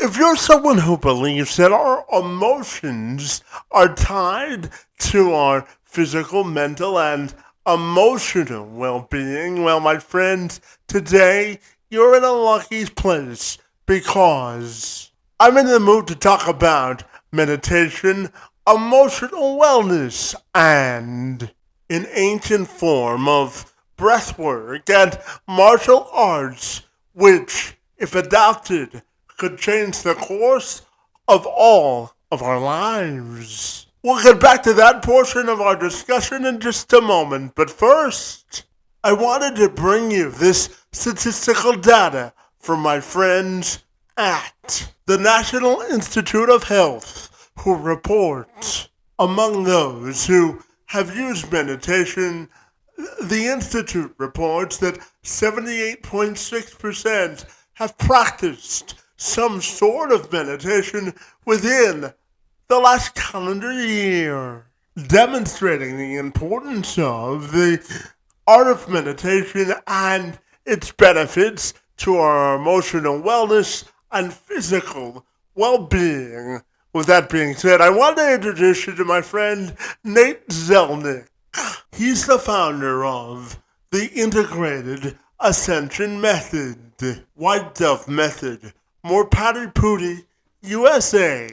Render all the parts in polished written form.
If you're someone who believes that our emotions are tied to our physical, mental, and emotional well being, well, my friends, today you're in a lucky place because I'm in the mood to talk about meditation, emotional wellness, and an ancient form of breathwork and martial arts, which, if adopted, could change the course of all of our lives. We'll get back to that portion of our discussion in just a moment, but first, I wanted to bring you this statistical data from my friends at the National Institute of Health, who report among those who have used meditation. The Institute reports that 78.6% have practiced some sort of meditation within the last calendar year, demonstrating the importance of the art of meditation and its benefits to our emotional wellness and physical well-being. With that being said, I want to introduce you to my friend Nate Zeleznick. He's the founder of the Integrated Ascension Method, White Dove Method, More Patty Pooty, USA,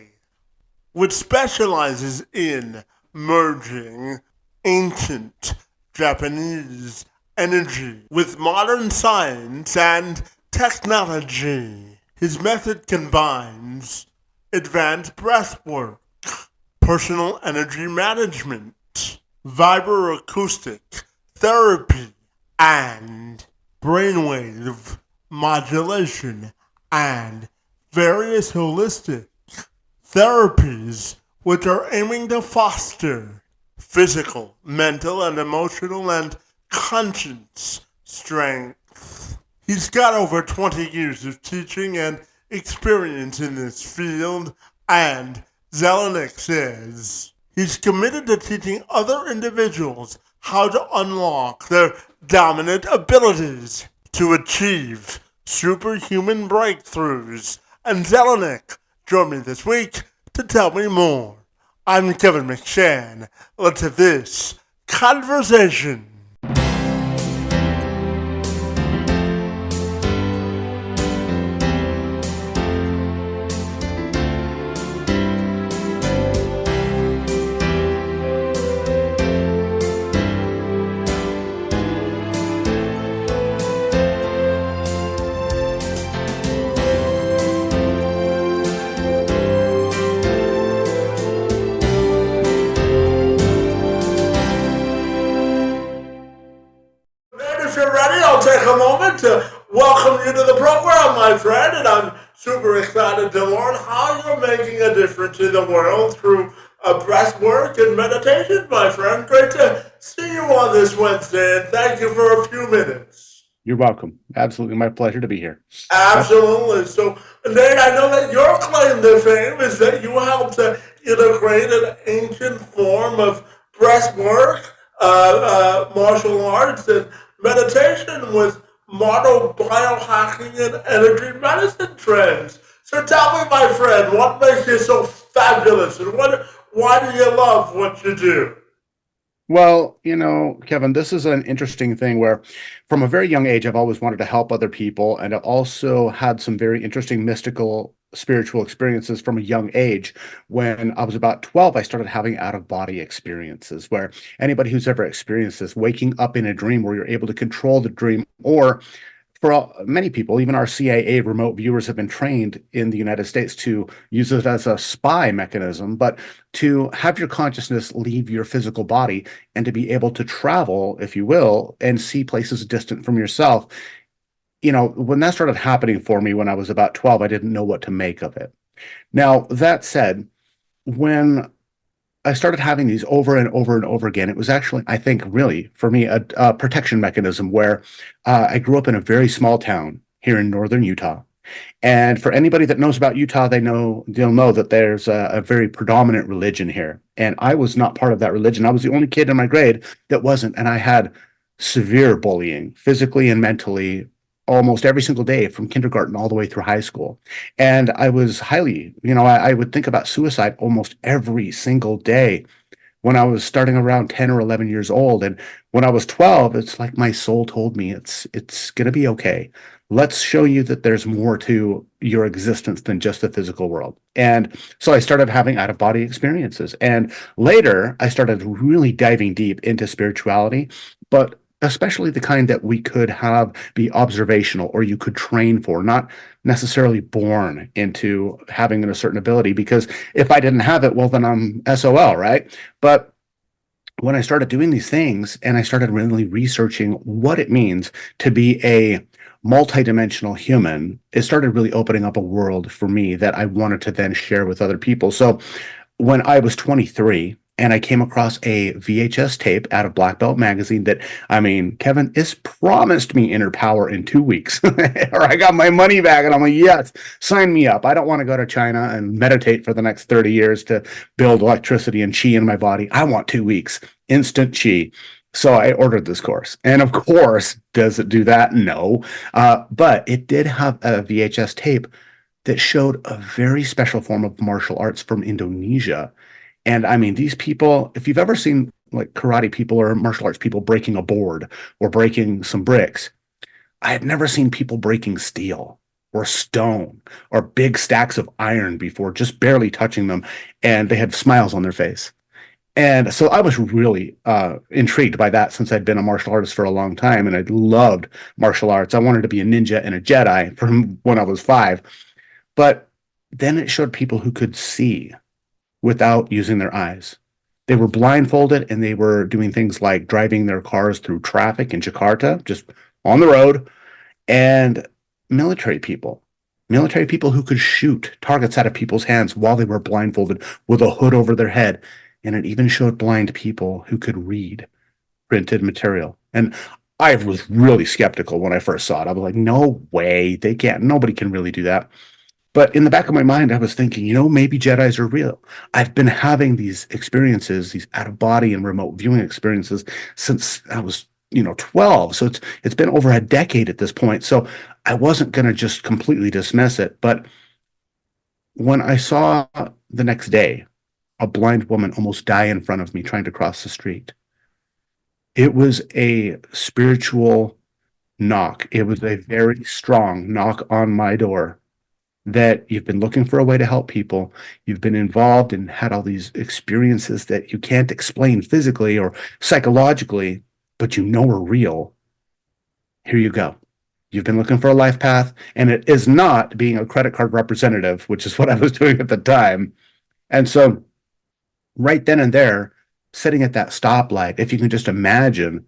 which specializes in merging ancient Japanese energy with modern science and technology. His method combines advanced breath work, personal energy management, vibroacoustic therapy, and brainwave modulation, and various holistic therapies which are aiming to foster physical, mental, and emotional and conscience strength. He's got over 20 years of teaching and experience in this field, and Zeleznick says he's committed to teaching other individuals how to unlock their dominant abilities to achieve superhuman breakthroughs. And Zeleznick joined me this week to tell me more. I'm Kevin McShann. Let's have this conversation. If you're ready, I'll take a moment to welcome you to the program, my friend, and I'm super excited to learn how you're making a difference in the world through breath work and meditation, my friend. Great to see you on this Wednesday, and thank you for a few minutes. You're welcome. Absolutely my pleasure to be here. Absolutely. So, Nate, I know that your claim to fame is that you helped to integrate an ancient form of breath work, martial arts, and meditation with modern biohacking and energy medicine trends. So tell me, my friend, what makes you so fabulous, and why do you love what you do? Well, Kevin, this is an interesting thing where from a very young age, I've always wanted to help other people. And I've also had some very interesting mystical spiritual experiences from a young age. When I was about 12, I started having out of body experiences where anybody who's ever experienced this, waking up in a dream where you're able to control the dream, or for many people, even our CIA remote viewers have been trained in the United States to use it as a spy mechanism, but to have your consciousness leave your physical body and to be able to travel, if you will, and see places distant from yourself. When that started happening for me when I was about 12, I didn't know what to make of it. Now, that said, when I started having these over and over and over again, it was actually, I think, really, for me, a protection mechanism where I grew up in a very small town here in northern Utah. And for anybody that knows about Utah, they'll know that there's a very predominant religion here. And I was not part of that religion. I was the only kid in my grade that wasn't. And I had severe bullying, physically and mentally, almost every single day from kindergarten all the way through high school. And I was highly, I would think about suicide almost every single day when I was starting around 10 or 11 years old. And when I was 12, it's like my soul told me it's going to be okay. Let's show you that there's more to your existence than just the physical world. And so I started having out of body experiences. And later, I started really diving deep into spirituality, but especially the kind that we could have be observational or you could train for, not necessarily born into having a certain ability. Because if I didn't have it, well, then I'm SOL, right? But when I started doing these things and I started really researching what it means to be a multidimensional human, it started really opening up a world for me that I wanted to then share with other people. So when I was 23 and I came across a VHS tape out of Black Belt magazine that, I mean, Kevin, is promised me inner power in 2 weeks, or I got my money back, and I'm like, yes, sign me up. I don't want to go to China and meditate for the next 30 years to build electricity and chi in my body. I want 2 weeks, instant chi. So I ordered this course. And of course, does it do that? No. But it did have a VHS tape that showed a very special form of martial arts from Indonesia. And I mean, these people, if you've ever seen like karate people or martial arts people breaking a board or breaking some bricks, I had never seen people breaking steel or stone or big stacks of iron before, just barely touching them. And they had smiles on their face. And so I was really intrigued by that since I'd been a martial artist for a long time and I loved martial arts. I wanted to be a ninja and a Jedi from when I was 5. But then it showed people who could see without using their eyes. They were blindfolded and they were doing things like driving their cars through traffic in Jakarta, just on the road, and military people. Military people who could shoot targets out of people's hands while they were blindfolded with a hood over their head. And it even showed blind people who could read printed material. And I was really skeptical when I first saw it. I was like, no way, they can't, nobody can really do that. But in the back of my mind, I was thinking, maybe Jedis are real. I've been having these experiences, these out of body and remote viewing experiences since I was, 12. So it's been over a decade at this point. So I wasn't going to just completely dismiss it. But when I saw the next day a blind woman almost die in front of me trying to cross the street, it was a spiritual knock. It was a very strong knock on my door that you've been looking for a way to help people. You've been involved and had all these experiences that you can't explain physically or psychologically, but are real. Here you go. You've been looking for a life path, and it is not being a credit card representative, which is what I was doing at the time. And so, right then and there, sitting at that stoplight, if you can just imagine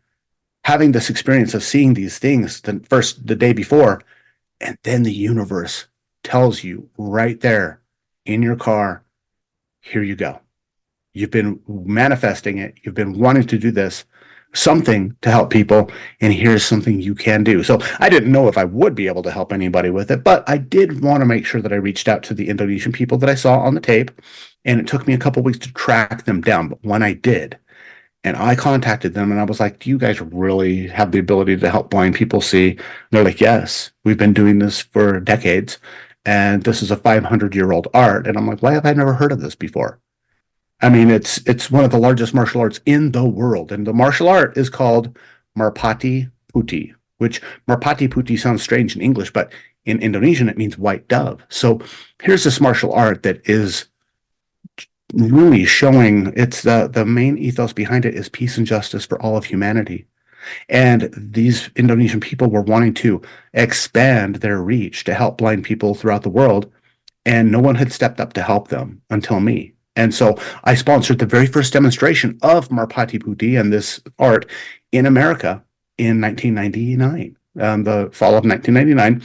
having this experience of seeing these things the day before, and then the universe tells you right there in your car, here you go. You've been manifesting it. You've been wanting to do this, something to help people, and here's something you can do. So I didn't know if I would be able to help anybody with it, but I did want to make sure that I reached out to the Indonesian people that I saw on the tape, and it took me a couple weeks to track them down. But when I did, and I contacted them and I was like, do you guys really have the ability to help blind people see? And they're like, yes, we've been doing this for decades. And this is a 500-year-old art. And I'm like, why have I never heard of this before? I mean, it's one of the largest martial arts in the world. And the martial art is called Merpati Putih, which Merpati Putih sounds strange in English, but in Indonesian, it means white dove. So here's this martial art that is really showing it's the main ethos behind it is peace and justice for all of humanity. And these Indonesian people were wanting to expand their reach to help blind people throughout the world, and no one had stepped up to help them until me. And so I sponsored the very first demonstration of Marpati Putih and this art in America in 1999, the fall of 1999.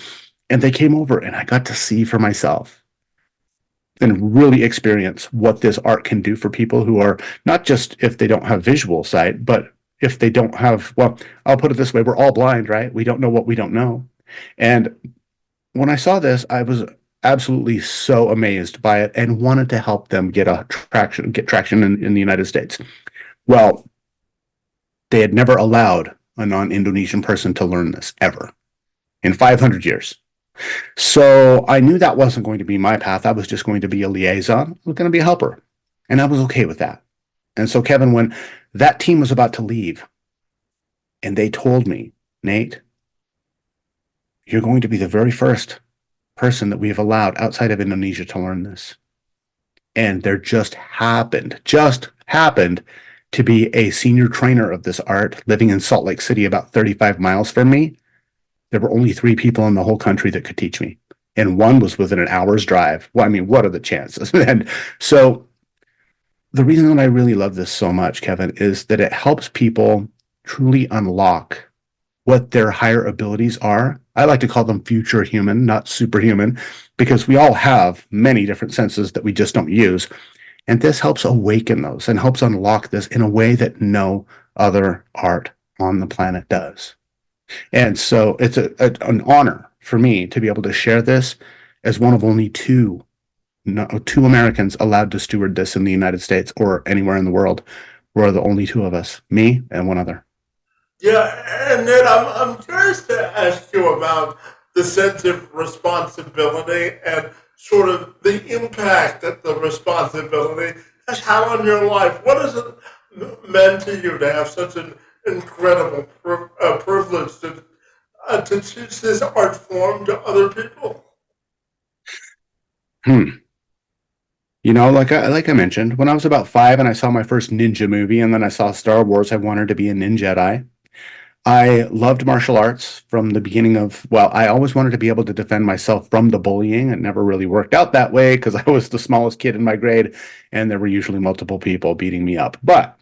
And they came over and I got to see for myself and really experience what this art can do for people who are not just if they don't have visual sight, but if they don't have, well, I'll put it this way, we're all blind, right? We don't know what we don't know. And when I saw this, I was absolutely so amazed by it and wanted to help them get traction in the United States. Well, they had never allowed a non-Indonesian person to learn this ever. in 500 years. So I knew that wasn't going to be my path. I was just going to be a liaison. I was going to be a helper. And I was okay with that. And so, Kevin, when that team was about to leave and they told me, Nate, you're going to be the very first person that we have allowed outside of Indonesia to learn this. And there just happened to be a senior trainer of this art living in Salt Lake City, about 35 miles from me. There were only 3 people in the whole country that could teach me. And one was within an hour's drive. Well, I mean, what are the chances? And so the reason that I really love this so much, Kevin, is that it helps people truly unlock what their higher abilities are. I like to call them future human, not superhuman, because we all have many different senses that we just don't use. And this helps awaken those and helps unlock this in a way that no other art on the planet does. And so it's an honor for me to be able to share this as one of only two Americans allowed to steward this in the United States or anywhere in the world. We're the only 2 of us, me and one other. Yeah, and then I'm curious to ask you about the sense of responsibility and sort of the impact that the responsibility has had on your life. What has it meant to you to have such an incredible privilege to teach this art form to other people? Hmm. Like I mentioned, when I was about 5 and I saw my first ninja movie, and then I saw Star Wars, I wanted to be a ninja Jedi. I loved martial arts from the beginning of, well, I always wanted to be able to defend myself from the bullying. It never really worked out that way because I was the smallest kid in my grade, and there were usually multiple people beating me up. But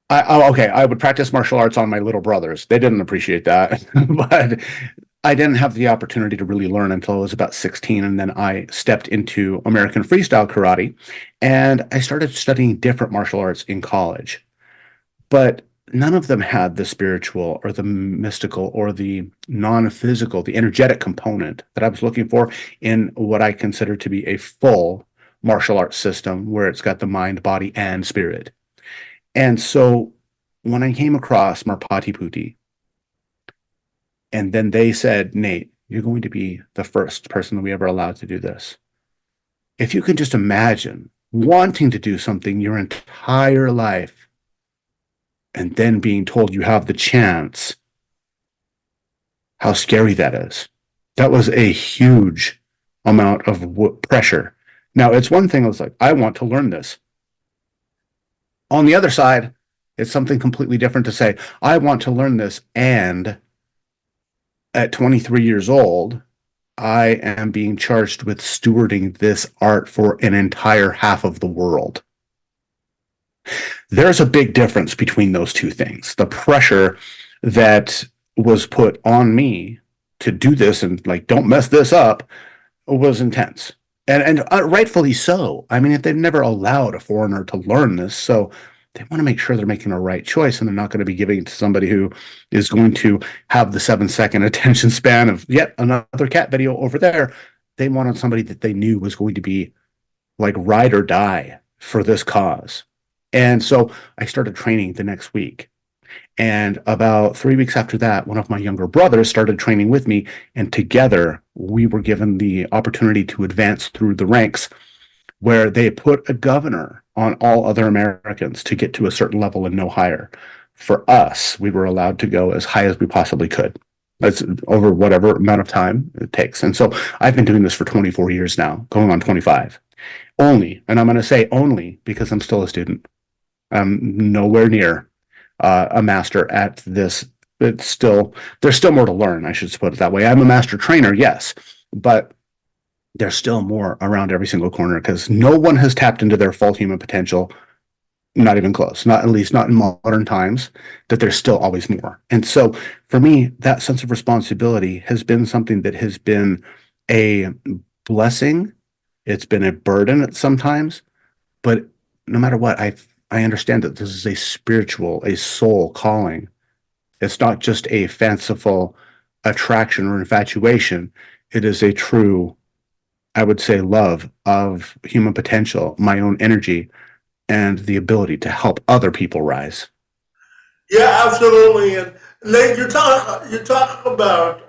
okay, I would practice martial arts on my little brothers. They didn't appreciate that, but I didn't have the opportunity to really learn until I was about 16, and then I stepped into American freestyle karate, and I started studying different martial arts in college. But none of them had the spiritual or the mystical or the non-physical, the energetic component that I was looking for in what I consider to be a full martial arts system where it's got the mind, body, and spirit. And so when I came across Marpati Putti, and then they said, Nate, you're going to be the first person that we ever allowed to do this. If you can just imagine wanting to do something your entire life and then being told you have the chance, how scary that is. That was a huge amount of pressure. Now, it's one thing I was like, I want to learn this. On the other side, it's something completely different to say, I want to learn this. And at 23 years old, I am being charged with stewarding this art for an entire half of the world. There's a big difference between those two things. The pressure that was put on me to do this and like, don't mess this up was intense. And rightfully so. I mean, if they've never allowed a foreigner to learn this, so they want to make sure they're making a right choice and they're not going to be giving it to somebody who is going to have the 7-second attention span of yet another cat video over there. They wanted somebody that they knew was going to be like ride or die for this cause. And so I started training the next week. And about 3 weeks after that, one of my younger brothers started training with me. And together we were given the opportunity to advance through the ranks where they put a governor on all other Americans to get to a certain level and no higher. For us, we were allowed to go as high as we possibly could. That's over whatever amount of time it takes. And so I've been doing this for 24 years now, going on 25. Only, and I'm going to say only because I'm still a student. I'm nowhere near a master at this. There's still more to learn. I should put it that way. I'm a master trainer, yes, but there's still more around every single corner because no one has tapped into their full human potential. Not even close. Not at least not in modern times. That there's still always more. And so for me, that sense of responsibility has been something that has been a blessing. It's been a burden at sometimes, but no matter what, I understand that this is a spiritual, a soul calling. It's not just a fanciful attraction or infatuation. It is a true, I would say, love of human potential, my own energy, and the ability to help other people rise. Yeah, absolutely. And Nate, you talk about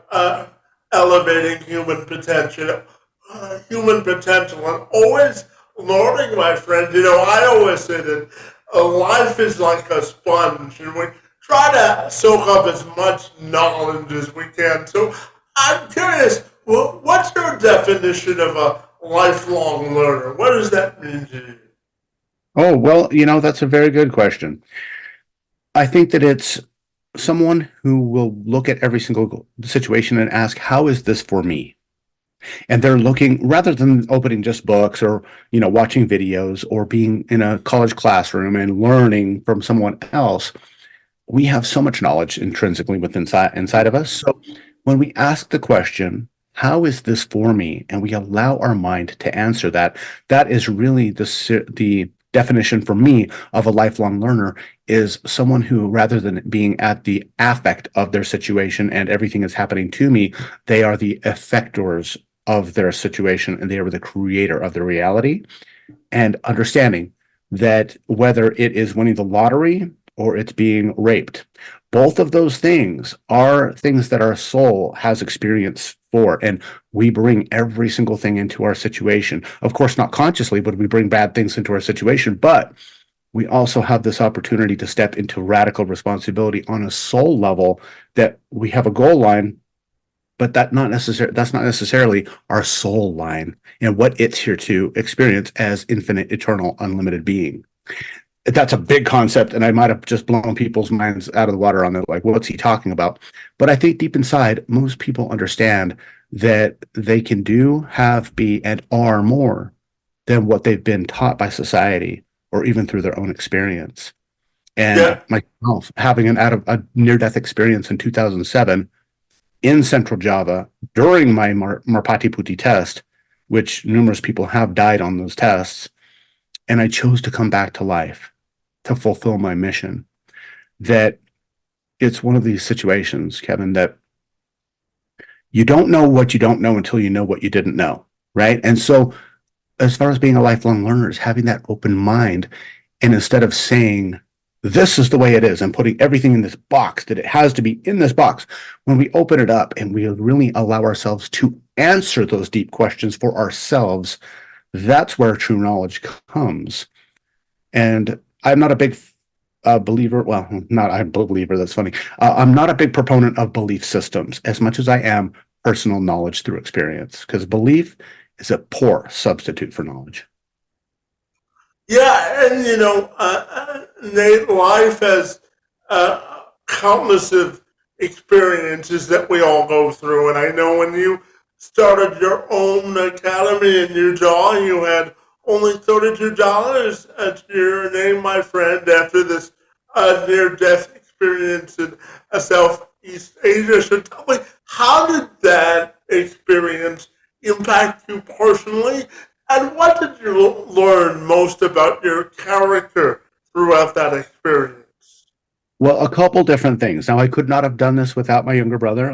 elevating human potential, and always learning, my friend. I always say that life is like a sponge, and we try to soak up as much knowledge as we can. So, I'm curious, what's your definition of a lifelong learner? What does that mean to you? Oh, well, that's a very good question. I think that it's someone who will look at every single situation and ask, how is this for me? And they're looking rather than opening just books or, watching videos or being in a college classroom and learning from someone else. We have so much knowledge intrinsically within inside of us. So when we ask the question, how is this for me? And we allow our mind to answer that, that is really the definition for me of a lifelong learner is someone who, rather than being at the affect of their situation and everything is happening to me, they are the effectors of their situation and they are the creator of their reality and understanding that whether it is winning the lottery or it's being raped, both of those things are things that our soul has experience for. And we bring every single thing into our situation. Of course, not consciously, but we bring bad things into our situation. But we also have this opportunity to step into radical responsibility on a soul level that we have a goal line, but that's not necessarily our soul line and what it's here to experience as infinite, eternal, unlimited being. That's a big concept, and I might have just blown people's minds out of the water on that, like, what's he talking about? But I think deep inside, most people understand that they can do, have, be, and are more than what they've been taught by society or even through their own experience. And Yeah, myself, having a near death experience in 2007 in Central Java during my Marpati Putti test, which numerous people have died on those tests, and I chose to come back to life to fulfill my mission. That it's one of these situations, Kevin, that you don't know what you don't know until you know what you didn't know, right? And so, as far as being a lifelong learner, is having that open mind, and instead of saying, this is the way it is, and putting everything in this box that it has to be in this box, when we open it up and we really allow ourselves to answer those deep questions for ourselves, that's where true knowledge comes. And I'm not a big believer. Well, not I'm a believer. That's funny. I'm not a big proponent of belief systems as much as I am personal knowledge through experience, because belief is a poor substitute for knowledge. yeah, and Nate, life has countless of experiences that we all go through, and I know when you started your own academy in Utah, you had only $32 to your name, my friend, after this near-death experience in Southeast Asia. So tell me, how did that experience impact you personally, and what did you learn most about your character throughout that experience? Well, a couple different things. Now, I could not have done this without my younger brother.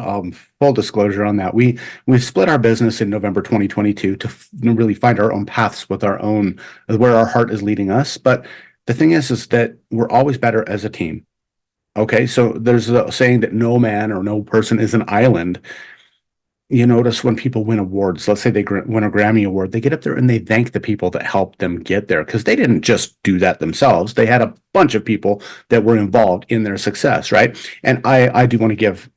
Full disclosure on that. We split our business in November 2022 to really find our own paths with our own where our heart is leading us. But the thing is that we're always better as a team. Okay, so there's a saying that no man or no person is an island. You notice when people win awards, let's say they win a Grammy award, they get up there and they thank the people that helped them get there because they didn't just do that themselves. They had a bunch of people that were involved in their success, right? And I do want to give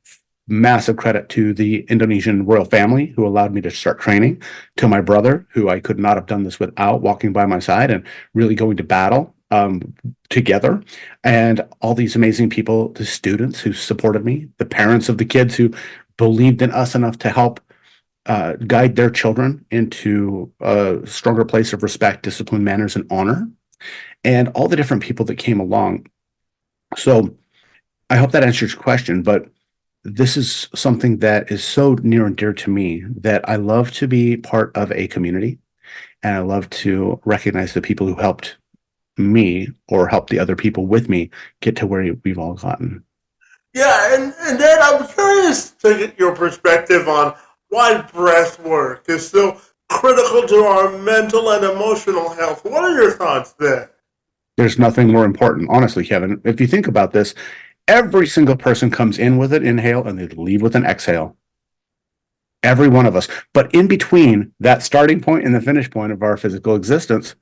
massive credit to the Indonesian royal family who allowed me to start training, to my brother, who I could not have done this without walking by my side and really going to battle together, and all these amazing people, the students who supported me, the parents of the kids who believed in us enough to help guide their children into a stronger place of respect, discipline, manners, and honor, and all the different people that came along. So I hope that answers your question, but this is something that is so near and dear to me that I love to be part of a community and I love to recognize the people who helped me or help the other people with me get to where we've all gotten. Yeah, and then I'm curious to get your perspective on why breath work is so critical to our mental and emotional health. What are your thoughts there? There's nothing more important, honestly, Kevin. If you think about this, Every single person comes in with an inhale and they leave with an exhale. Every one of us. But in between that starting point and the finish point of our physical existence,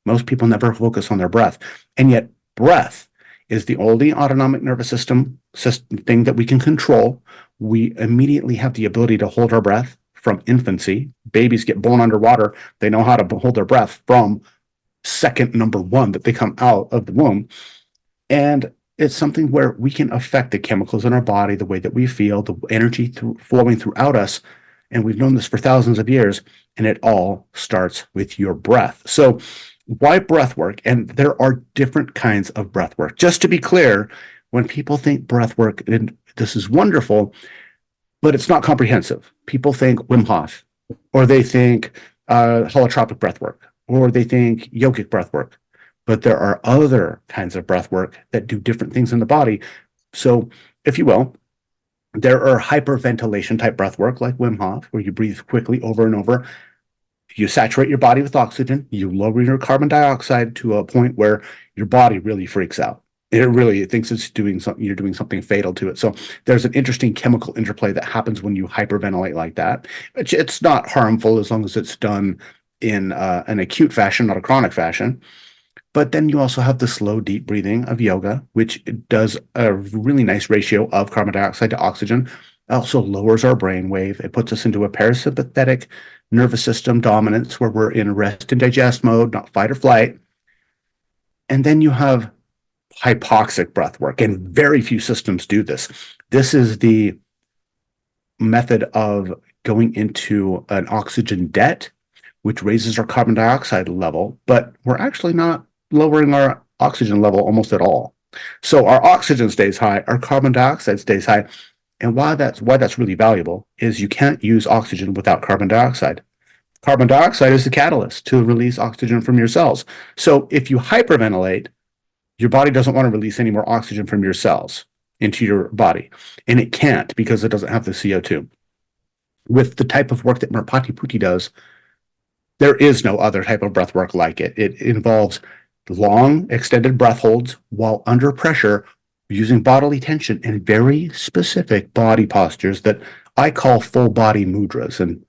most people never focus on their breath. And yet, breath is the only autonomic nervous system thing that we can control. We immediately have the ability to hold our breath from infancy. Babies get born underwater. They know how to hold their breath from second number one that they come out of the womb. And it's something where we can affect the chemicals in our body, the way that we feel, the energy flowing throughout us. And we've known this for thousands of years. And it all starts with your breath. So, why breath work? And there are different kinds of breath work. Just to be clear, when people think breath work, and this is wonderful, but it's not comprehensive. People think Wim Hof, or they think holotropic breath work, or they think yogic breath work. But there are other kinds of breath work that do different things in the body. So, if you will, there are hyperventilation type breath work like Wim Hof, where you breathe quickly over and over. You saturate your body with oxygen, you lower your carbon dioxide to a point where your body really freaks out. It thinks it's doing something, you're doing something fatal to it. So there's an interesting chemical interplay that happens when you hyperventilate like that. It's not harmful as long as it's done in an acute fashion, not a chronic fashion. But then you also have the slow, deep breathing of yoga, which does a really nice ratio of carbon dioxide to oxygen. It also lowers our brain wave. It puts us into a parasympathetic nervous system dominance where we're in rest and digest mode, not fight or flight. And then you have hypoxic breath work, and very few systems do this. This is the method of going into an oxygen debt, which raises our carbon dioxide level, but we're actually not lowering our oxygen level almost at all. So our oxygen stays high, our carbon dioxide stays high. And why that's really valuable is you can't use oxygen without carbon dioxide. Carbon dioxide is the catalyst to release oxygen from your cells. So if you hyperventilate, your body doesn't want to release any more oxygen from your cells into your body. And it can't because it doesn't have the CO2. With the type of work that Merpati Putti does, there is no other type of breath work like it. It involves long, extended breath holds while under pressure, using bodily tension and very specific body postures that I call full body mudras. And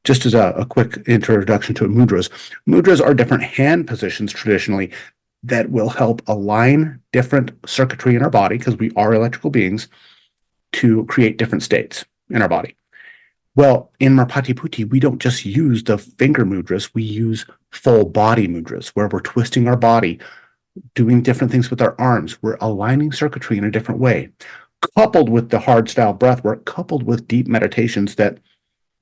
just as a quick introduction to mudras are different hand positions traditionally that will help align different circuitry in our body, because we are electrical beings, to create different states in our body. Well, in Merpati Putti, we don't just use the finger mudras, we use full body mudras, where we're twisting our body, doing different things with our arms. We're aligning circuitry in a different way, coupled with the hard style breath work, coupled with deep meditations that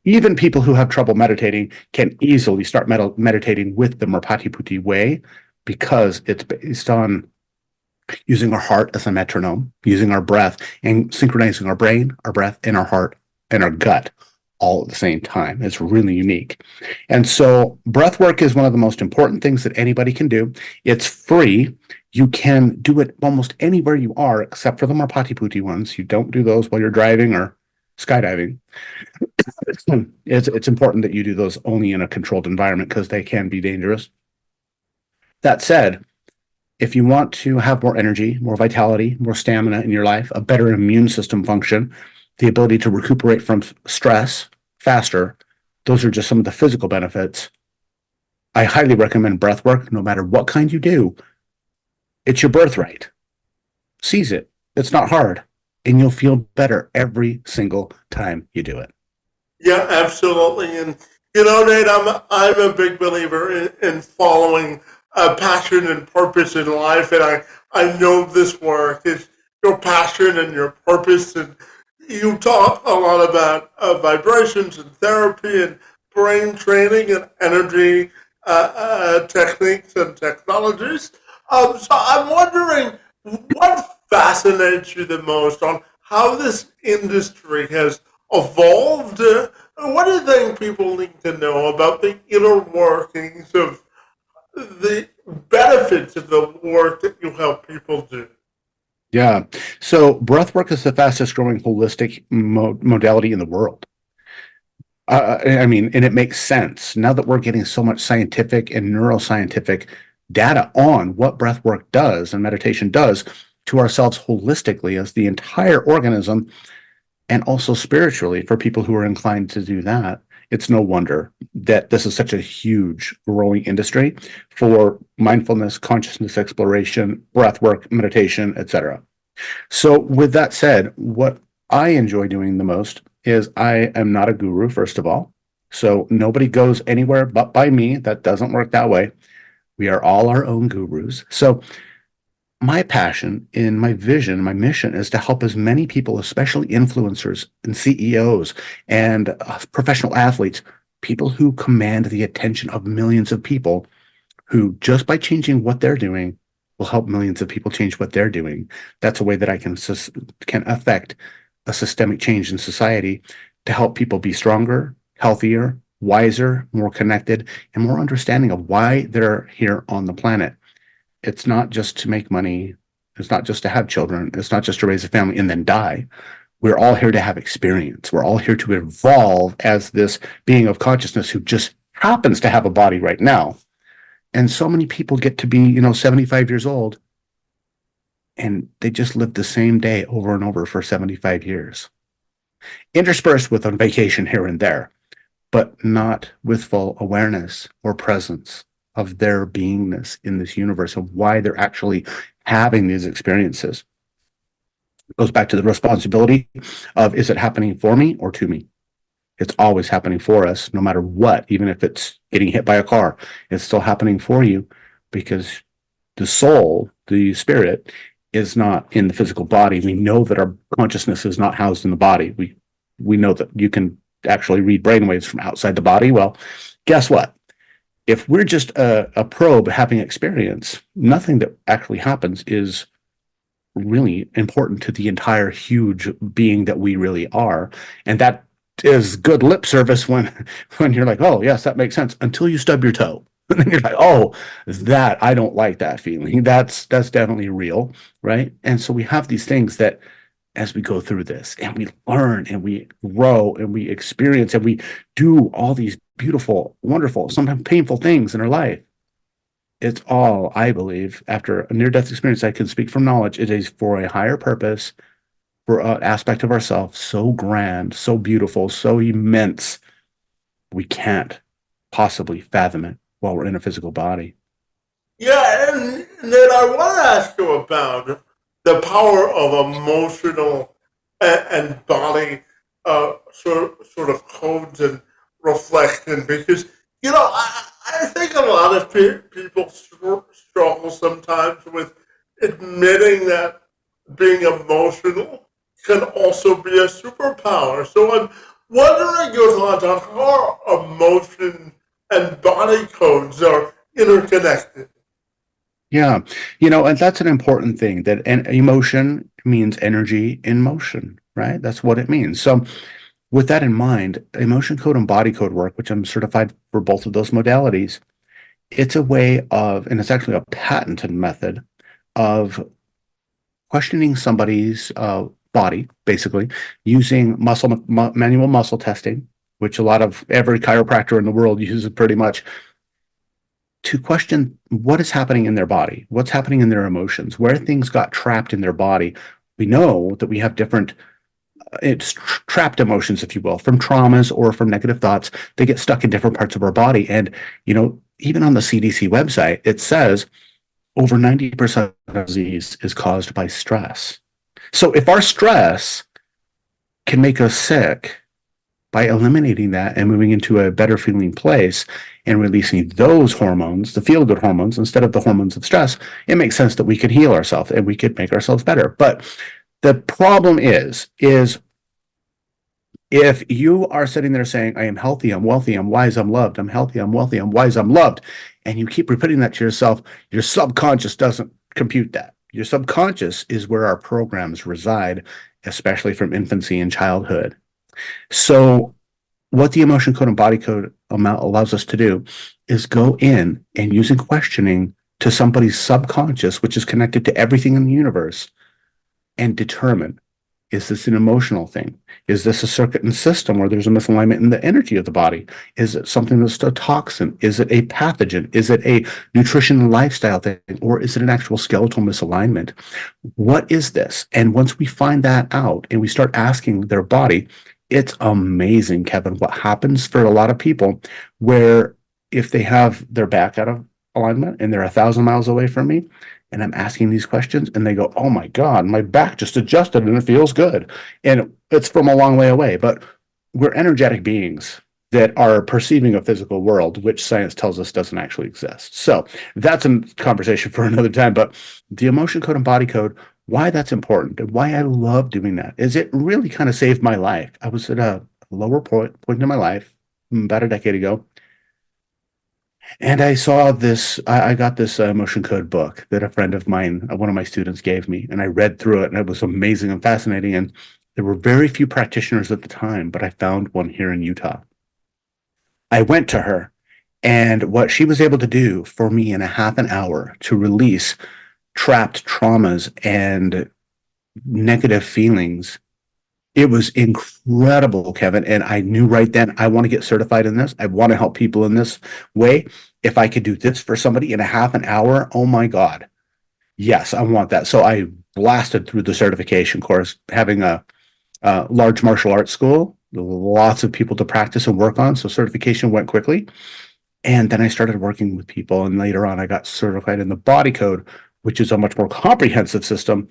even people who have trouble meditating can easily start meditating with the Merpati Putti way, because it's based on using our heart as a metronome, using our breath and synchronizing our brain, our breath, and our heart and our gut all at the same time. It's really unique. And so breath work is one of the most important things that anybody can do. It's free. You can do it almost anywhere you are, except for the Merpati Putti ones. You don't do those while you're driving or skydiving. It's important that you do those only in a controlled environment because they can be dangerous. That said, if you want to have more energy, more vitality, more stamina in your life, a better immune system function, the ability to recuperate from stress faster, those are just some of the physical benefits. I highly recommend breath work, no matter what kind you do. It's your birthright. Seize it. It's not hard. And you'll feel better every single time you do it. Yeah, absolutely. And Nate, I'm a big believer in following a passion and purpose in life, and I know this work is your passion and your purpose. And you talk a lot about vibrations and therapy and brain training and energy techniques and technologies. So I'm wondering what fascinates you the most on how this industry has evolved. What do you think people need to know about the inner workings of the benefits of the work that you help people do? Yeah. So breathwork is the fastest growing holistic modality in the world. I mean, and it makes sense now that we're getting so much scientific and neuroscientific data on what breath work does and meditation does. to ourselves holistically as the entire organism, and also spiritually for people who are inclined to do that. It's no wonder that this is such a huge growing industry for mindfulness, consciousness exploration, breath work, meditation, etc. So, with that said, what I enjoy doing the most is I am not a guru, first of all. So, nobody goes anywhere but by me. That doesn't work that way. We are all our own gurus. So, my passion in my vision, my mission is to help as many people, especially influencers and CEOs and professional athletes, people who command the attention of millions of people, who just by changing what they're doing will help millions of people change what they're doing. That's a way that I can affect a systemic change in society to help people be stronger, healthier, wiser, more connected, and more understanding of why they're here on the planet. It's not just to make money. It's not just to have children. It's not just to raise a family and then die. We're all here to have experience. We're all here to evolve as this being of consciousness who just happens to have a body right now. And so many people get to be, 75 years old and they just live the same day over and over for 75 years, interspersed with on vacation here and there, but not with full awareness or presence of their beingness in this universe, of why they're actually having these experiences. It goes back to the responsibility of, is it happening for me or to me? It's always happening for us, no matter what. Even if it's getting hit by a car, it's still happening for you, because the soul, the spirit, is not in the physical body. We know that our consciousness is not housed in the body. We know that you can actually read brainwaves from outside the body. Well, guess what? If we're just a probe having experience, nothing that actually happens is really important to the entire huge being that we really are. And that is good lip service when you're like, oh yes, that makes sense, until you stub your toe. And then you're like, oh, that, I don't like that feeling. That's definitely real, right? And so we have these things that as we go through this and we learn and we grow and we experience and we do all these beautiful, wonderful, sometimes painful things in our life, it's all, I believe, after a near-death experience, I can speak from knowledge, it is for a higher purpose, for an aspect of ourselves so grand, so beautiful, so immense, we can't possibly fathom it while we're in a physical body. Yeah, and then I want to ask you about the power of emotional and body sort of codes and reflection, because I think a lot of people struggle sometimes with admitting that being emotional can also be a superpower. So I'm wondering your thoughts on how emotion and body codes are interconnected. Yeah, and that's an important thing, that an emotion means energy in motion, right? That's what it means. So with that in mind, emotion code and body code work, which I'm certified for both of those modalities, it's a way of, and it's actually a patented method of questioning somebody's body, basically, using manual muscle testing, which a lot of every chiropractor in the world uses pretty much, to question what is happening in their body, what's happening in their emotions, where things got trapped in their body. We know that we have different it's trapped emotions, if you will, from traumas or from negative thoughts. They get stuck in different parts of our body. And, even on the CDC website, it says over 90% of disease is caused by stress. So if our stress can make us sick, by eliminating that and moving into a better feeling place and releasing those hormones, the feel good hormones, instead of the hormones of stress, it makes sense that we could heal ourselves and we could make ourselves better. But the problem is if you are sitting there saying, I am healthy, I'm wealthy, I'm wise, I'm loved, I'm healthy, I'm wealthy, I'm wise, I'm loved, and you keep repeating that to yourself, your subconscious doesn't compute that. Your subconscious is where our programs reside, especially from infancy and childhood. So what the emotion code and body code allows us to do is go in and using questioning to somebody's subconscious, which is connected to everything in the universe, and determine Is this an emotional thing? Is this a circuit and system where there's a misalignment in the energy of the body? Is it something that's a toxin? Is it a pathogen? Is it a nutrition and lifestyle thing? Or is it an actual skeletal misalignment? What is this? And once we find that out and we start asking their body, it's amazing, Kevin, what happens for a lot of people where if they have their back out of alignment and they're 1,000 miles away from me, and I'm asking these questions, and they go, "Oh my God, my back just adjusted and it feels good." And it's from a long way away, but we're energetic beings that are perceiving a physical world, which science tells us doesn't actually exist. So that's a conversation for another time. But the emotion code and body code, why that's important and why I love doing that is it really kind of saved my life. I was at a lower point in my life about a decade ago, and I saw this, I got this emotion code book that a friend of mine, one of my students gave me, and I read through it, and it was amazing and fascinating. And there were very few practitioners at the time, but I found one here in Utah. I went to her, and what she was able to do for me in a half an hour to release trapped traumas and negative feelings, it was incredible, Kevin. And I knew right then, I want to get certified in this. I want to help people in this way. If I could do this for somebody in a half an hour, oh my God. Yes, I want that. So I blasted through the certification course, having a large martial arts school, lots of people to practice and work on. So certification went quickly. And then I started working with people. And later on, I got certified in the body code, which is a much more comprehensive system.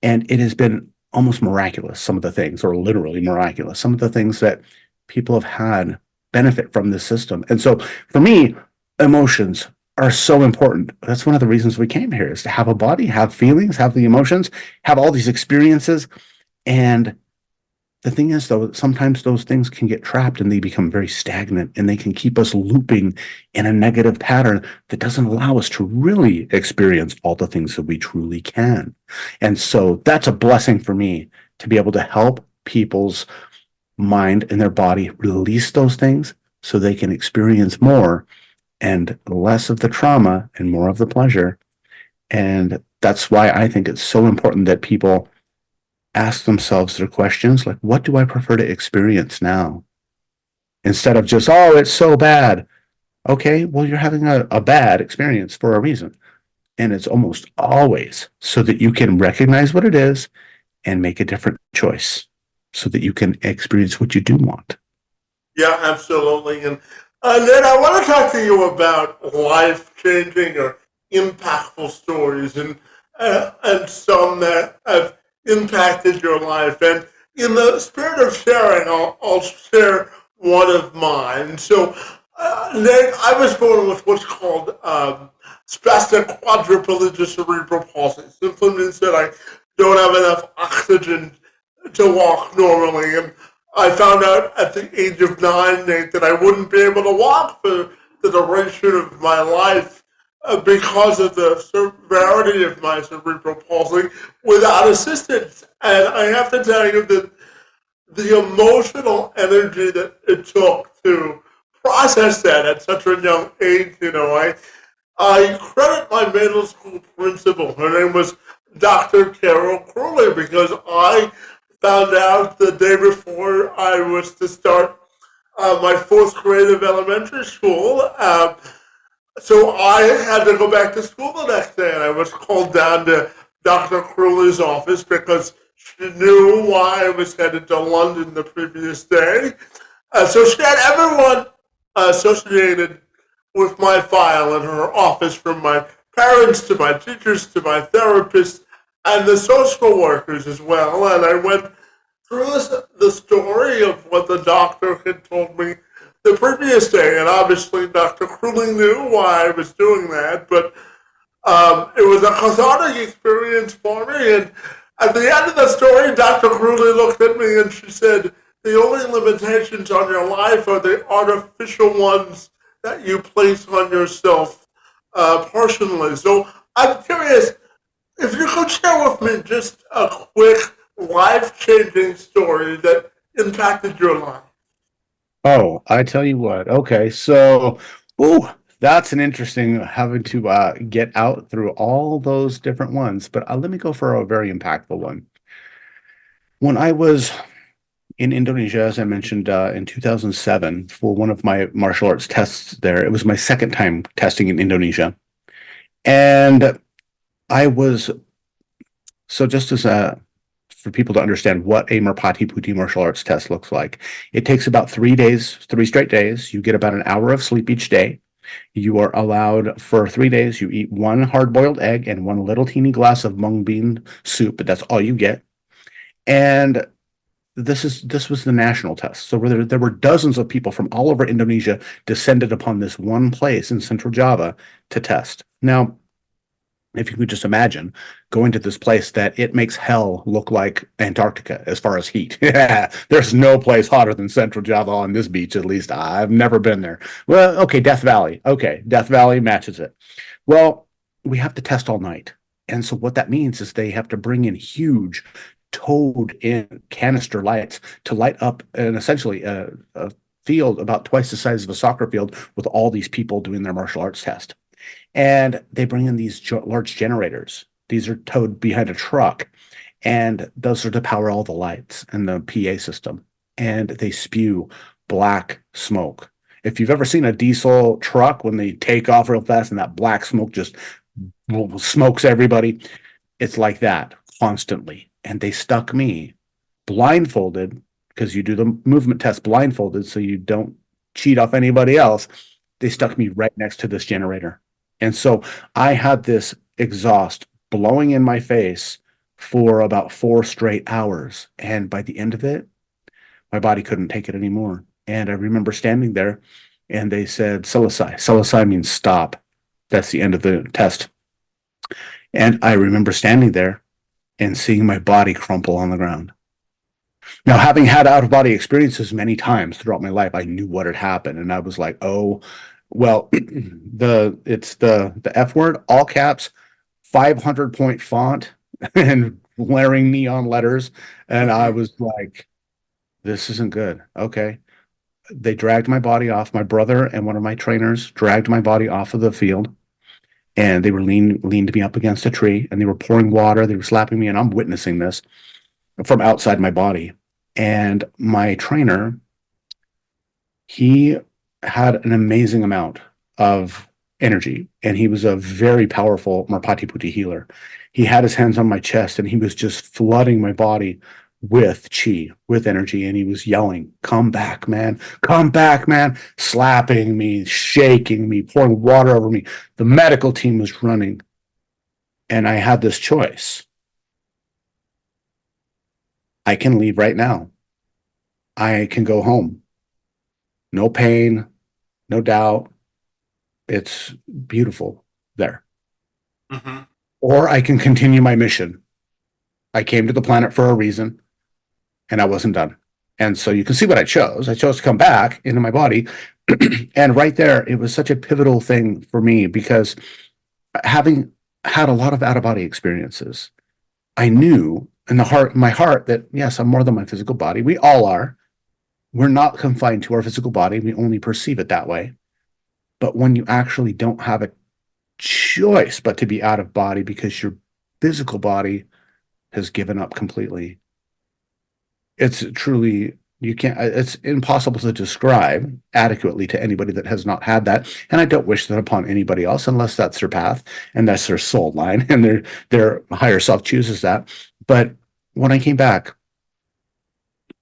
And it has been almost miraculous, some of the things, or literally miraculous, some of the things that people have had benefit from this system. And so for me, emotions are so important. That's one of the reasons we came here, is to have a body, have feelings, have the emotions, have all these experiences. And the thing is, though, sometimes those things can get trapped and they become very stagnant and they can keep us looping in a negative pattern that doesn't allow us to really experience all the things that we truly can. And so that's a blessing for me to be able to help people's mind and their body release those things so they can experience more and less of the trauma and more of the pleasure. And that's why I think it's so important that people ask themselves their questions like, what do I prefer to experience now? Instead of just, oh, it's so bad. Okay, well, you're having a bad experience for a reason. And it's almost always so that you can recognize what it is and make a different choice so that you can experience what you do want. Yeah, absolutely. And then I want to talk to you about life changing or impactful stories and some that have impacted your life. And in the spirit of sharing, I'll share one of mine. So, Nick, I was born with what's called spastic quadriplegia cerebral palsy. Simply means that I don't have enough oxygen to walk normally. And I found out at the age of 9, Nate, that I wouldn't be able to walk for the duration of my life because of the severity of my cerebral palsy without assistance. And I have to tell you that the emotional energy that it took to process that at such a young age, I credit my middle school principal. Her name was Dr. Carol Crowley because I found out the day before I was to start my fourth grade of elementary school. So I had to go back to school the next day, and I was called down to Dr. Crowley's office because she knew why I was headed to London the previous day. So she had everyone associated with my file in her office, from my parents to my teachers to my therapist and the social workers as well. And I went through the story of what the doctor had told me the previous day. And obviously, Dr. Crowley knew why I was doing that, but it was a cathartic experience for me. And at the end of the story, Dr. Crowley looked at me and she said, the only limitations on your life are the artificial ones that you place on yourself personally. So I'm curious if you could share with me just a quick life-changing story that impacted your life. Oh, I tell you what. Okay, so, oh, that's an interesting having to get out through all those different ones. But let me go for a very impactful one. When I was in Indonesia, as I mentioned, in 2007, for one of my martial arts tests there, it was my second time testing in Indonesia. And I was, so just as a, for people to understand what a Merpati Putti martial arts test looks like, it takes about 3 days, 3 straight days. You get about an hour of sleep each day. You are allowed for 3 days, you eat one hard boiled egg and one little teeny glass of mung bean soup, but that's all you get. And this was the national test. So there were dozens of people from all over Indonesia descended upon this one place in Central Java to test. Now, if you could just imagine going to this place that it makes hell look like Antarctica as far as heat. Yeah, there's no place hotter than Central Java on this beach, at least I've never been there. Well, okay, Death Valley. Okay, Death Valley matches it. Well, we have to test all night. And so what that means is they have to bring in huge towed in canister lights to light up an essentially a field about twice the size of a soccer field with all these people doing their martial arts test. And they bring in these large generators. These are towed behind a truck, and those are to power all the lights and the PA system. And they spew black smoke. If you've ever seen a diesel truck when they take off real fast and that black smoke just smokes everybody, it's like that constantly. And they stuck me blindfolded because you do the movement test blindfolded so you don't cheat off anybody else. They stuck me right next to this generator. And so I had this exhaust blowing in my face for about 4 straight hours. And by the end of it, my body couldn't take it anymore. And I remember standing there and they said, Selesai. Selesai means stop. That's the end of the test. And I remember standing there and seeing my body crumple on the ground. Now, having had out of body experiences many times throughout my life, I knew what had happened. And I was like, oh, well, it's the F word, all caps, 500-point font and glaring neon letters. And I Mm-hmm. was like, this isn't good. Okay. They dragged my body off. My brother and one of my trainers dragged my body off of the field, and they were leaned me up against a tree, and they were pouring water. They were slapping me, and I'm witnessing this from outside my body. And my trainer, he had an amazing amount of energy, and he was a very powerful Merpati Putti healer. He had his hands on my chest, and he was just flooding my body with chi, with energy, and he was yelling, come back, man, slapping me, shaking me, pouring water over me. The medical team was running, and I had this choice. I can leave right now. I can go home. No pain, no doubt. It's beautiful there. Mm-hmm. Or I can continue my mission. I came to the planet for a reason, and I wasn't done. And so you can see what I chose. I chose to come back into my body. And right there, it was such a pivotal thing for me because having had a lot of out of body experiences, I knew in my heart, that yes, I'm more than my physical body. We all are. We're not confined to our physical body. We only perceive it that way. But when you actually don't have a choice but to be out of body because your physical body has given up completely, it's truly, you can't, it's impossible to describe adequately to anybody that has not had that. And I don't wish that upon anybody else unless that's their path and that's their soul line and their higher self chooses that. But when I came back,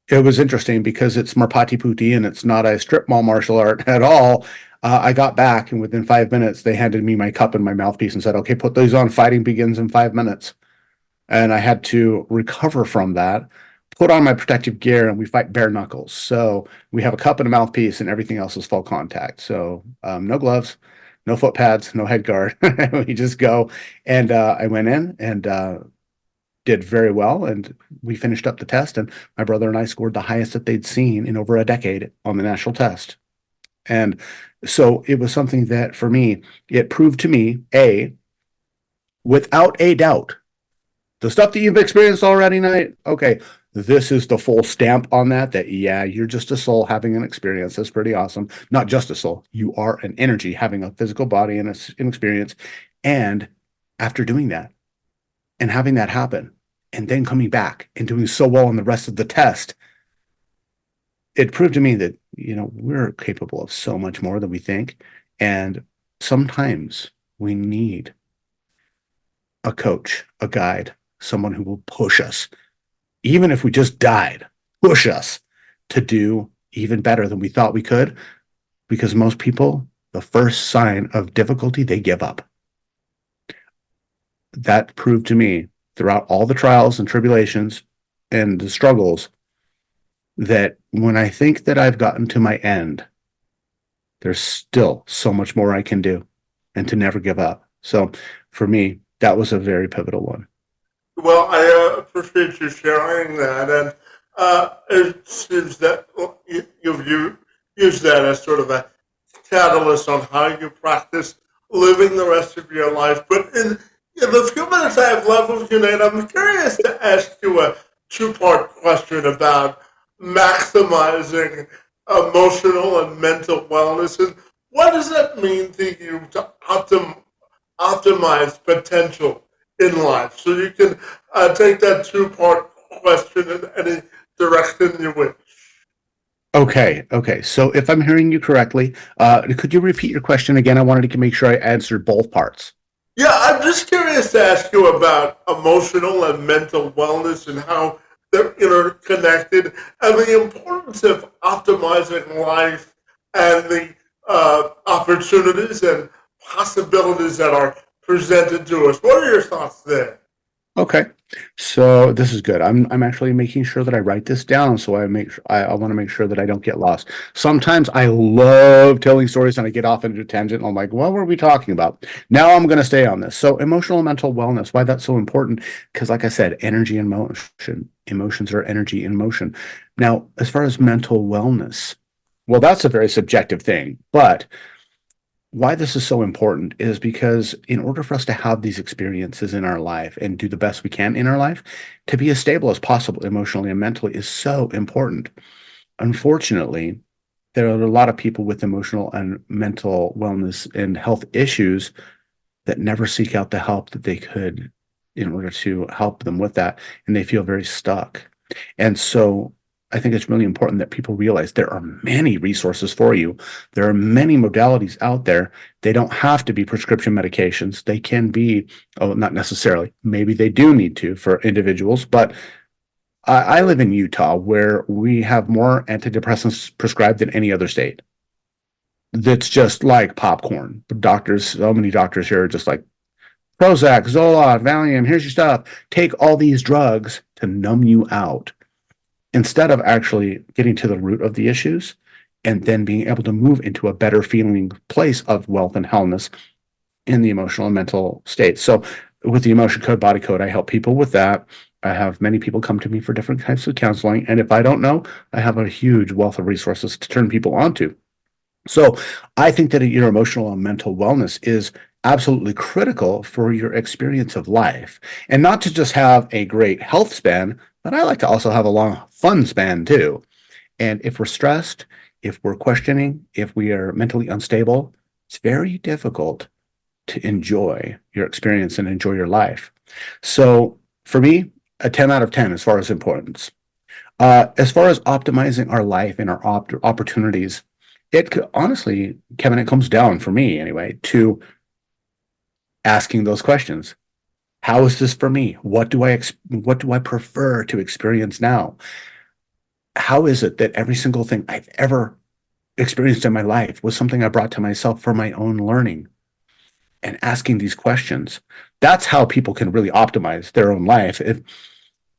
it was interesting because it's Merpati Putti and it's not a strip mall martial art at all. I got back, and within 5 minutes, they handed me my cup and my mouthpiece and said, okay, put those on. Fighting begins in 5 minutes. And I had to recover from that, put on my protective gear, and we fight bare knuckles. So we have a cup and a mouthpiece, and everything else is full contact. So no gloves, no foot pads, no head guard. We just go. And I went in and did very well. And we finished up the test, and my brother and I scored the highest that they'd seen in over a decade on the national test. And so it was something that for me, it proved to me, without a doubt, the stuff that you've experienced already, Knight, okay, this is the full stamp on that, yeah, you're just a soul having an experience. That's pretty awesome. Not just a soul. You are an energy having a physical body and an experience. And after doing that and having that happen, and then coming back and doing so well on the rest of the test, it proved to me that, we're capable of so much more than we think. And sometimes we need a coach, a guide, someone who will push us, even if we just died, push us to do even better than we thought we could. Because most people, the first sign of difficulty, they give up. That proved to me throughout all the trials and tribulations and the struggles that when I think that I've gotten to my end, there's still so much more I can do and to never give up. So for me, that was a very pivotal one. Well, I appreciate you sharing that, and it seems that you've used that as sort of a catalyst on how you practice living the rest of your life. But in the few minutes I have left with you, Nate, I'm curious to ask you a two-part question about maximizing emotional and mental wellness. And what does that mean to you to optimize potential in life? So you can take that two-part question in any direction you wish. Okay, okay. So if I'm hearing you correctly, could you repeat your question again? I wanted to make sure I answered both parts. Yeah, I'm just curious to ask you about emotional and mental wellness and how they're interconnected and the importance of optimizing life and the opportunities and possibilities that are presented to us. What are your thoughts there? Okay. So this is good. I'm actually making sure that I write this down so I want to make sure that I don't get lost. Sometimes I love telling stories and I get off into a tangent and I'm like, what were we talking about? Now I'm going to stay on this. So emotional and mental wellness, why that's so important? Because like I said, energy and motion, emotions are energy in motion. Now, as far as mental wellness, well, that's a very subjective thing, but why this is so important is because in order for us to have these experiences in our life and do the best we can in our life, to be as stable as possible emotionally and mentally is so important. Unfortunately, there are a lot of people with emotional and mental wellness and health issues that never seek out the help that they could in order to help them with that. And they feel very stuck. And so I think it's really important that people realize there are many resources for you. There are many modalities out there. They don't have to be prescription medications. They can be, oh, not necessarily. Maybe they do need to for individuals, but I live in Utah where we have more antidepressants prescribed than any other state. That's just like popcorn. Doctors, so many doctors here are just like Prozac, Zoloft, Valium, here's your stuff. Take all these drugs to numb you out instead of actually getting to the root of the issues and then being able to move into a better feeling place of wealth and wellness in the emotional and mental state. So with the emotion code, body code, I help people with that. I have many people come to me for different types of counseling. And if I don't know, I have a huge wealth of resources to turn people onto. So I think that your emotional and mental wellness is absolutely critical for your experience of life. And not to just have a great health span, but I like to also have a long fun span too. And if we're stressed, if we're questioning, if we are mentally unstable, it's very difficult to enjoy your experience and enjoy your life. So for me, a 10 out of 10 as far as importance. As far as optimizing our life and our opportunities, honestly, Kevin, it comes down for me anyway to asking those questions. How is this for me? What do I prefer to experience now? How is it that every single thing I've ever experienced in my life was something I brought to myself for my own learning? And asking these questions, that's how people can really optimize their own life.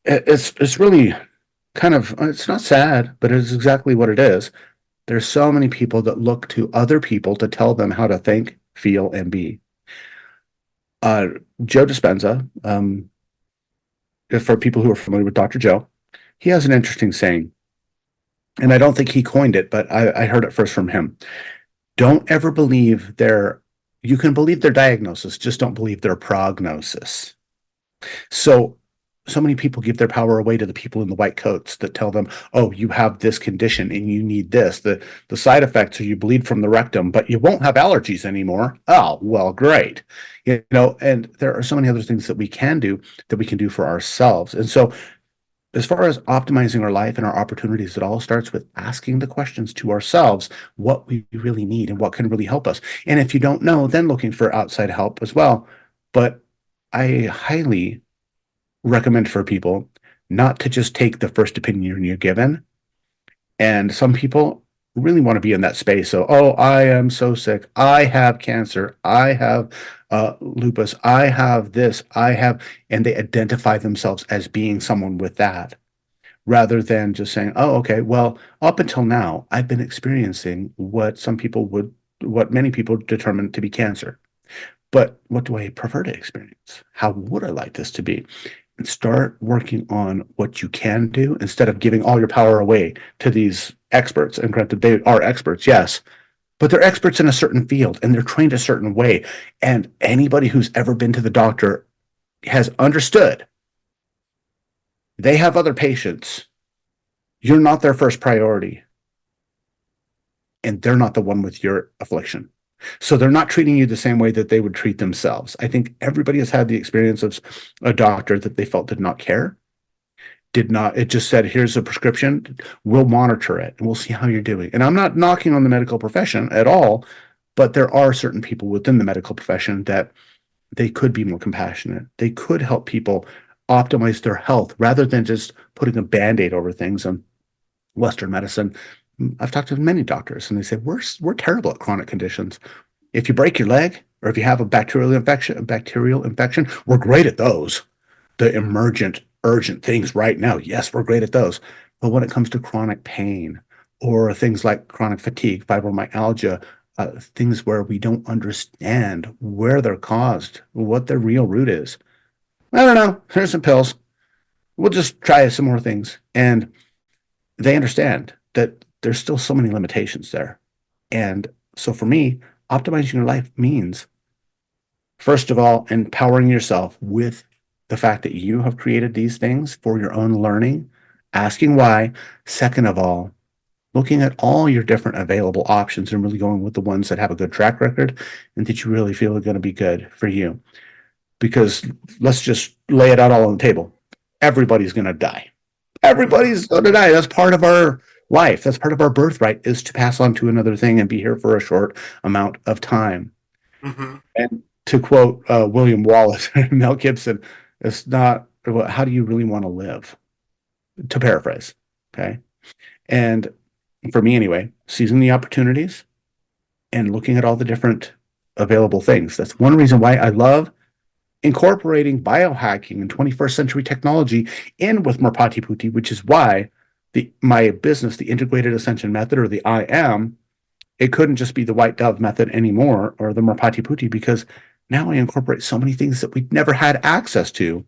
It's really kind of, it's not sad, but it's exactly what it is. There's so many people that look to other people to tell them how to think, feel, and be. Uh, Joe Dispenza, for people who are familiar with Dr. Joe, he has an interesting saying, and I don't think he coined it, but I heard it first from him. Don't ever believe you can believe their diagnosis, just don't believe their prognosis. So so many people give their power away to the people in the white coats that tell them, "Oh, you have this condition and you need this. The side effects are you bleed from the rectum, but you won't have allergies anymore." Oh, well, great. And there are so many other things that we can do that we can do for ourselves. And so as far as optimizing our life and our opportunities, it all starts with asking the questions to ourselves what we really need and what can really help us. And if you don't know, then looking for outside help as well. But I highly recommend for people not to just take the first opinion you're given. And some people really want to be in that space. So, oh, I am so sick. I have cancer. I have lupus. I have this. And they identify themselves as being someone with that rather than just saying, oh, okay, well, up until now, I've been experiencing what many people determine to be cancer. But what do I prefer to experience? How would I like this to be? And start working on what you can do instead of giving all your power away to these experts. And granted, they are experts, yes, but they're experts in a certain field and they're trained a certain way. And anybody who's ever been to the doctor has understood they have other patients. You're not their first priority, and they're not the one with your affliction. So they're not treating you the same way that they would treat themselves. I think everybody has had the experience of a doctor that they felt did not care, it just said, here's a prescription, we'll monitor it and we'll see how you're doing. And I'm not knocking on the medical profession at all, but there are certain people within the medical profession that they could be more compassionate. They could help people optimize their health rather than just putting a band-aid over things. And Western medicine, I've talked to many doctors and they say, we're terrible at chronic conditions. If you break your leg or if you have a bacterial infection, we're great at those. The emergent, urgent things right now, yes, we're great at those. But when it comes to chronic pain or things like chronic fatigue, fibromyalgia, things where we don't understand where they're caused, what their real root is. I don't know. Here's some pills. We'll just try some more things. And they understand that there's still so many limitations there. And so for me, optimizing your life means, first of all, empowering yourself with the fact that you have created these things for your own learning, asking why. Second of all, looking at all your different available options and really going with the ones that have a good track record and that you really feel are going to be good for you. Because let's just lay it out all on the table. Everybody's going to die. Everybody's going to die. That's part of our life. That's part of our birthright is to pass on to another thing and be here for a short amount of time. Mm-hmm. And to quote William Wallace, Mel Gibson, it's not, how do you really want to live? To paraphrase. Okay. And for me anyway, seizing the opportunities and looking at all the different available things. That's one reason why I love incorporating biohacking and 21st century technology in with Merpati Putti, which is why my business, the Integrated Ascension Method or the IM, it couldn't just be the White Dove Method anymore or the Merpati Putti because now I incorporate so many things that we'd never had access to.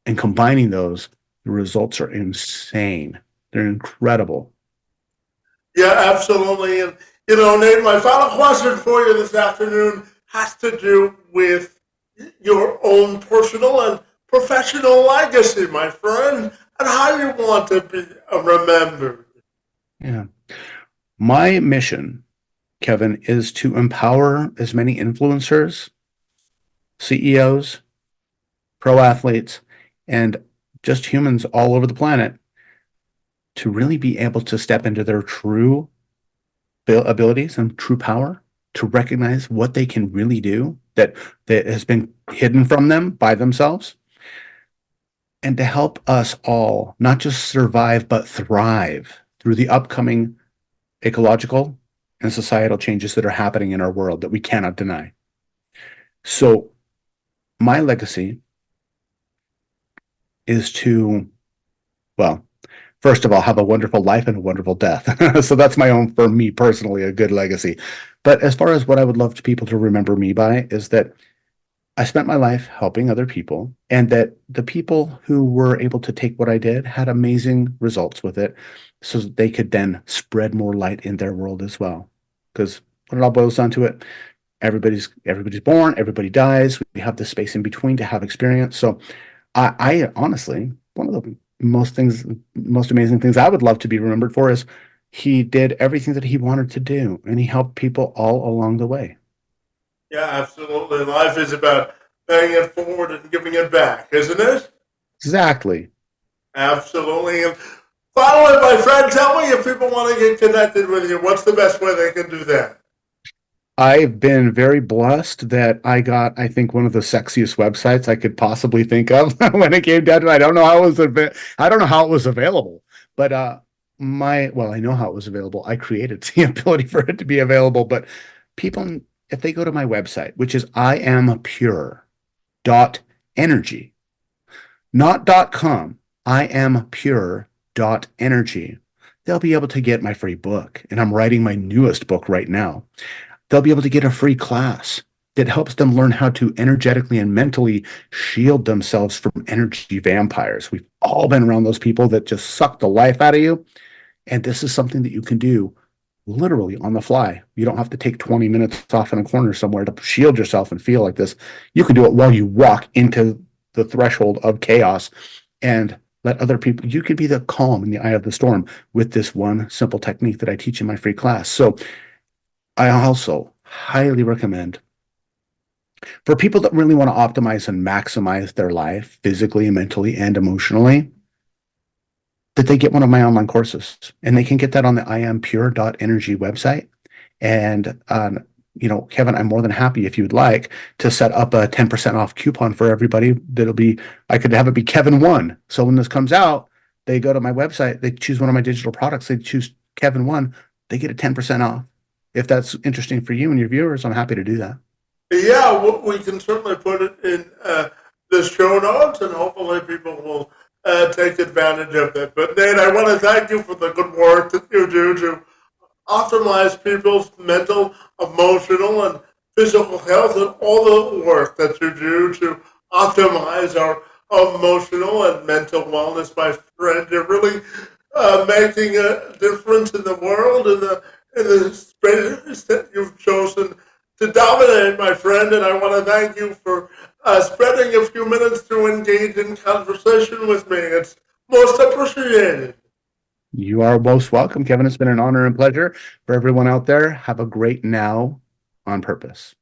And combining those, the results are insane. They're incredible. Yeah, absolutely. And, Nate, my final question for you this afternoon has to do with your own personal and professional legacy, my friend, and how you want to be remembered. Yeah. My mission, Kevin, is to empower as many influencers, CEOs, pro athletes, and just humans all over the planet to really be able to step into their true abilities and true power to recognize what they can really do that has been hidden from them by themselves and to help us all not just survive but thrive through the upcoming ecological and societal changes that are happening in our world that we cannot deny. So my legacy is to, well, first of all, have a wonderful life and a wonderful death. So that's my own, for me personally, a good legacy. But as far as what I would love people to remember me by is that I spent my life helping other people, and that the people who were able to take what I did had amazing results with it so that they could then spread more light in their world as well. Because when it all boils down to it, everybody's born, everybody dies. We have the space in between to have experience. So I honestly, one of the most amazing things I would love to be remembered for is he did everything that he wanted to do, and he helped people all along the way. Yeah, absolutely. Life is about paying it forward and giving it back, isn't it? Exactly. Absolutely. And finally, my friend, tell me if people want to get connected with you, what's the best way they can do that? I've been very blessed that I got, I think, one of the sexiest websites I could possibly think of when it came down to it. I don't know how it was I don't know how it was available, but well, I know how it was available. I created the ability for it to be available, but people, if they go to my website, which is iampure.energy, not .com, iampure.energy, they'll be able to get my free book. And I'm writing my newest book right now. They'll be able to get a free class that helps them learn how to energetically and mentally shield themselves from energy vampires. We've all been around those people that just suck the life out of you. And this is something that you can do literally on the fly. You don't have to take 20 minutes off in a corner somewhere to shield yourself and feel like this. You can do it while you walk into the threshold of chaos and let other people, you could be the calm in the eye of the storm with this one simple technique that I teach in my free class. So I also highly recommend for people that really want to optimize and maximize their life physically, mentally, and emotionally, that they get one of my online courses. And they can get that on the iampure.energy website. And, Kevin, I'm more than happy if you would like to set up a 10% off coupon for everybody. I could have it be Kevin 1. So when this comes out, they go to my website, they choose one of my digital products, they choose Kevin 1, they get a 10% off. If that's interesting for you and your viewers, I'm happy to do that. Yeah, we can certainly put it in the show notes, and hopefully people will take advantage of it. But Nate, I want to thank you for the good work that you do to optimize people's mental, emotional, and physical health, and all the work that you do to optimize our emotional and mental wellness, my friend. You're really making a difference in the world, in the space that you've chosen to dominate, my friend. And I want to thank you for spending a few minutes to engage in conversation with me. It's most appreciated. You are most welcome, Kevin. It's been an honor and pleasure. For everyone out there, have a great now on purpose.